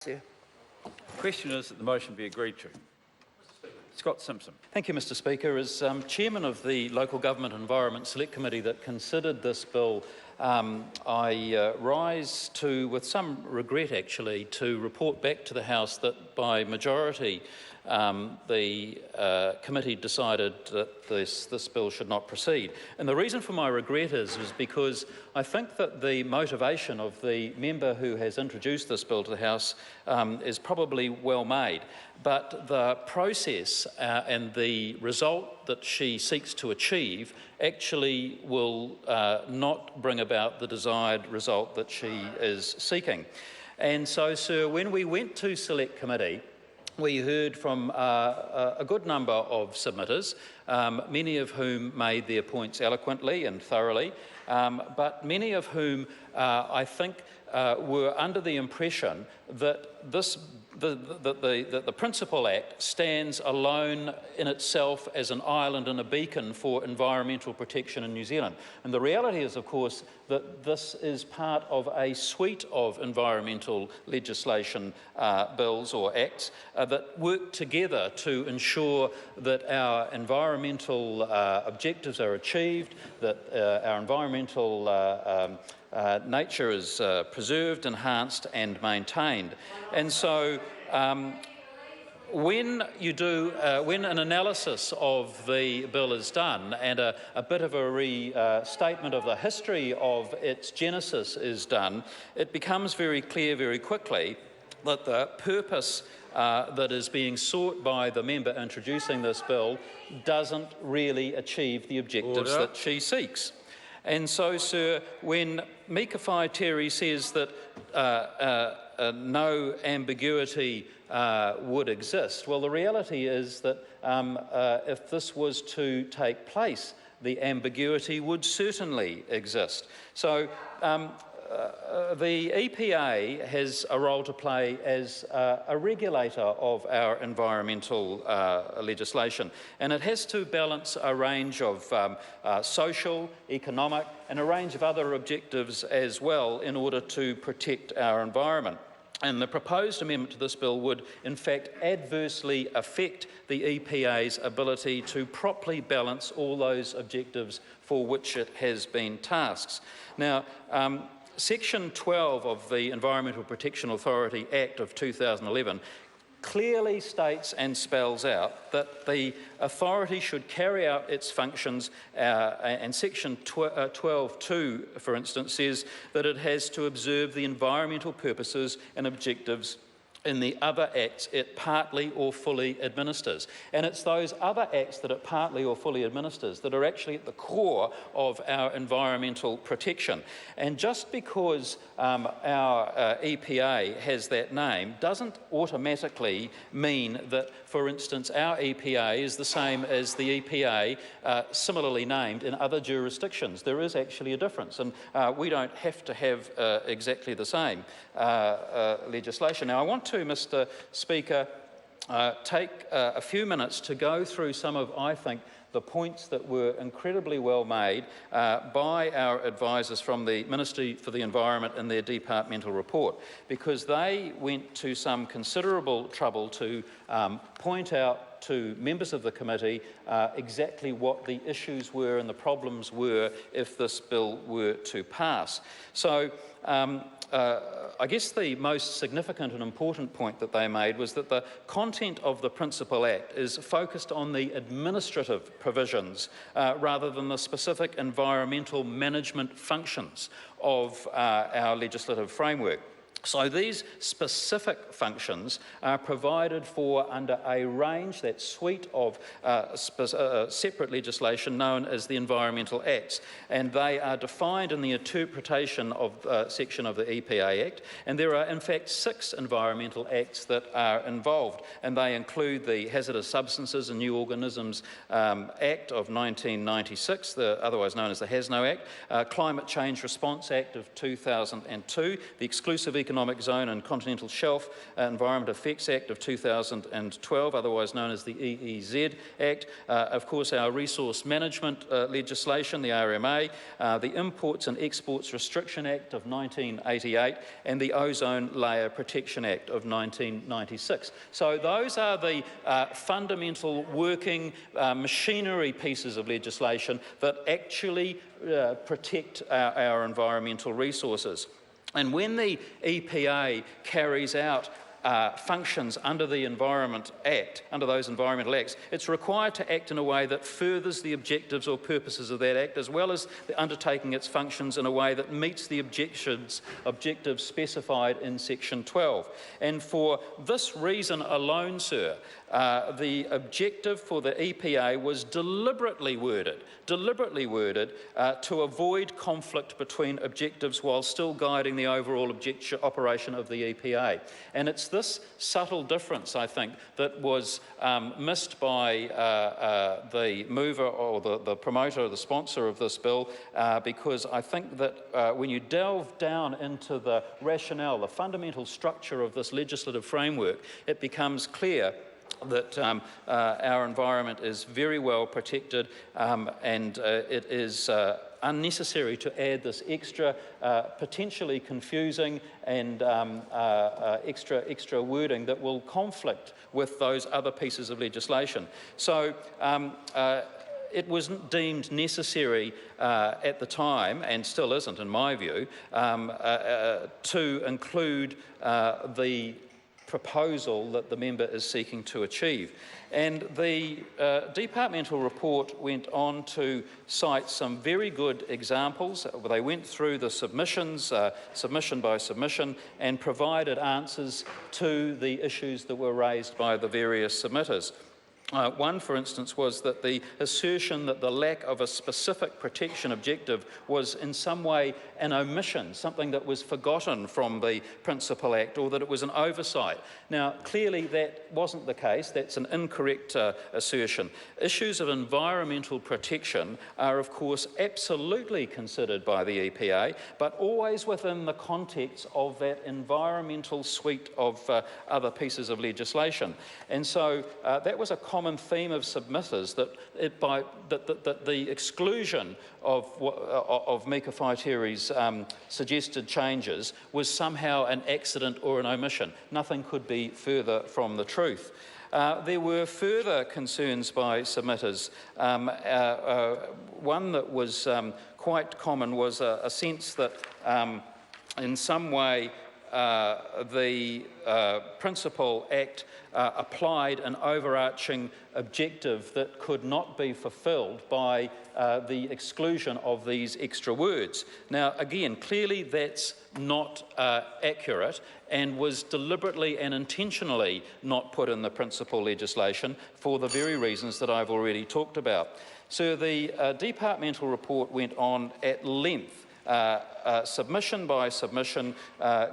The question is that the motion be agreed to. Scott Simpson. Thank you, Mr Speaker. As Chairman of the Local Government Environment Select Committee that considered this bill, I rise to, with some regret actually, to report back to the House that by majority the committee decided that this bill should not proceed. And the reason for my regret is because I think that the motivation of the member who has introduced this bill to the House is probably well made, but the process and the result that she seeks to achieve actually will not bring about the desired result that she is seeking. And so, sir, when we went to Select Committee, we heard from a good number of submitters, many of whom made their points eloquently and thoroughly, but many of whom I think were under the impression that the Principal Act stands alone in itself as an island and a beacon for environmental protection in New Zealand. And the reality is, of course, that this is part of a suite of environmental legislation bills or acts that work together to ensure that our environmental objectives are achieved, that our environmental nature is preserved, enhanced and maintained. And so when an analysis of the bill is done and a bit of a restatement of the history of its genesis is done, it becomes very clear very quickly that the purpose that is being sought by the member introducing this bill doesn't really achieve the objectives that she seeks. And so, sir, when Mika Whai-Terry says that no ambiguity would exist, well, the reality is that if this was to take place, the ambiguity would certainly exist. So the EPA has a role to play as a regulator of our environmental legislation, and it has to balance a range of social, economic and a range of other objectives as well in order to protect our environment. And the proposed amendment to this bill would, in fact, adversely affect the EPA's ability to properly balance all those objectives for which it has been tasked. Now, Section 12 of the Environmental Protection Authority Act of 2011 clearly states and spells out that the authority should carry out its functions, and Section 12.2, for instance, says that it has to observe the environmental purposes and objectives in the other acts it partly or fully administers. And it's those other acts that it partly or fully administers that are actually at the core of our environmental protection. And just because our EPA has that name doesn't automatically mean that, for instance, our EPA is the same as the EPA similarly named in other jurisdictions. There is actually a difference, and we don't have to have exactly the same legislation. Now, I want to, Mr Speaker, take a few minutes to go through some of, I think, the points that were incredibly well made by our advisors from the Ministry for the Environment in their departmental report, because they went to some considerable trouble to point out to members of the committee exactly what the issues were and the problems were if this bill were to pass. So I guess the most significant and important point that they made was that the content of the Principal Act is focused on the administrative provisions rather than the specific environmental management functions of our legislative framework. So these specific functions are provided for under a range, that suite of separate legislation known as the Environmental Acts, and they are defined in the interpretation of section of the EPA Act, and there are in fact 6 environmental acts that are involved, and they include the Hazardous Substances and New Organisms Act of 1996, otherwise known as the HASNO Act, Climate Change Response Act of 2002, the Exclusive Economic Zone and Continental Shelf Environment Effects Act of 2012, otherwise known as the EEZ Act, of course our Resource Management legislation, the RMA, the Imports and Exports Restriction Act of 1988, and the Ozone Layer Protection Act of 1996. So those are the fundamental working machinery pieces of legislation that actually protect our environmental resources. And when the EPA carries out functions under the Environment Act, under those environmental acts, it's required to act in a way that furthers the objectives or purposes of that act, as well as undertaking its functions in a way that meets the objectives specified in Section 12. And for this reason alone, sir, the objective for the EPA was deliberately worded to avoid conflict between objectives while still guiding the overall operation of the EPA. And it's this subtle difference, I think, that was missed by the mover or the promoter or the sponsor of this bill, because I think that when you delve down into the rationale, the fundamental structure of this legislative framework, it becomes clear that our environment is very well protected, and it is unnecessary to add this extra, potentially confusing and extra wording that will conflict with those other pieces of legislation. So it was deemed necessary at the time, and still isn't in my view, to include the proposal that the member is seeking to achieve. And the departmental report went on to cite some very good examples. They went through the submissions, submission by submission, and provided answers to the issues that were raised by the various submitters. One, for instance, was that the assertion that the lack of a specific protection objective was in some way an omission, something that was forgotten from the Principal Act, or that it was an oversight. Now, clearly that wasn't the case. That's an incorrect assertion. Issues of environmental protection are, of course, absolutely considered by the EPA, but always within the context of that environmental suite of other pieces of legislation. And so that was a common theme of submitters, that the exclusion of Mika Whaitiri's suggested changes was somehow an accident or an omission. Nothing could be further from the truth. There were further concerns by submitters. One that was quite common was a sense that in some way the Principal Act applied an overarching objective that could not be fulfilled by the exclusion of these extra words. Now, again, clearly that's not accurate and was deliberately and intentionally not put in the principal legislation for the very reasons that I've already talked about. So the departmental report went on at length, submission by submission,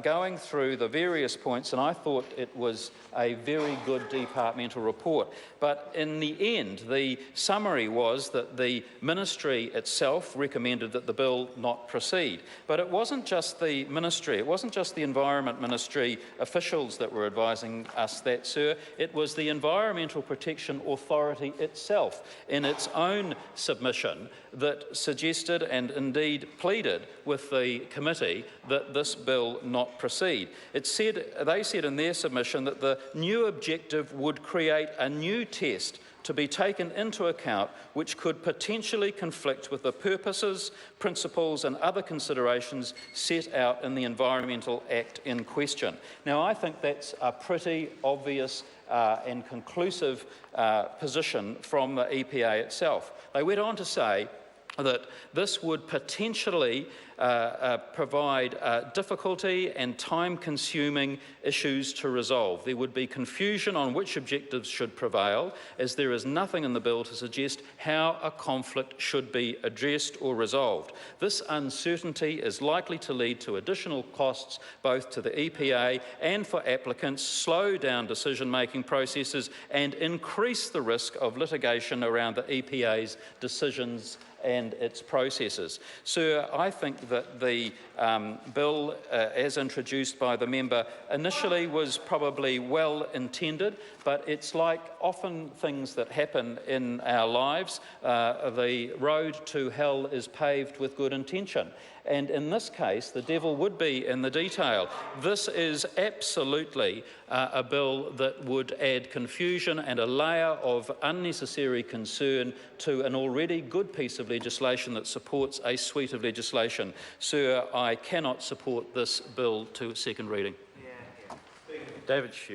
going through the various points, and I thought it was a very good departmental report. But in the end, the summary was that the ministry itself recommended that the bill not proceed. But it wasn't just the ministry, it wasn't just the Environment Ministry officials that were advising us that, sir. It was the Environmental Protection Authority itself in its own submission that suggested and indeed pleaded with the committee that this bill not proceed. They said in their submission that the new objective would create a new test to be taken into account which could potentially conflict with the purposes, principles and other considerations set out in the Environmental Act in question. Now, I think that's a pretty obvious and conclusive position from the EPA itself. They went on to say that this would potentially provide difficulty and time-consuming issues to resolve. There would be confusion on which objectives should prevail, as there is nothing in the bill to suggest how a conflict should be addressed or resolved. This uncertainty is likely to lead to additional costs both to the EPA and for applicants, slow down decision-making processes and increase the risk of litigation around the EPA's decisions and its processes. Sir, I think that the bill, as introduced by the member, initially was probably well intended, but it's like often things that happen in our lives, the road to hell is paved with good intention. And in this case, the devil would be in the detail. This is absolutely a bill that would add confusion and a layer of unnecessary concern to an already good piece of legislation that supports a suite of legislation. Sir, I cannot support this bill to second reading. David Shearer.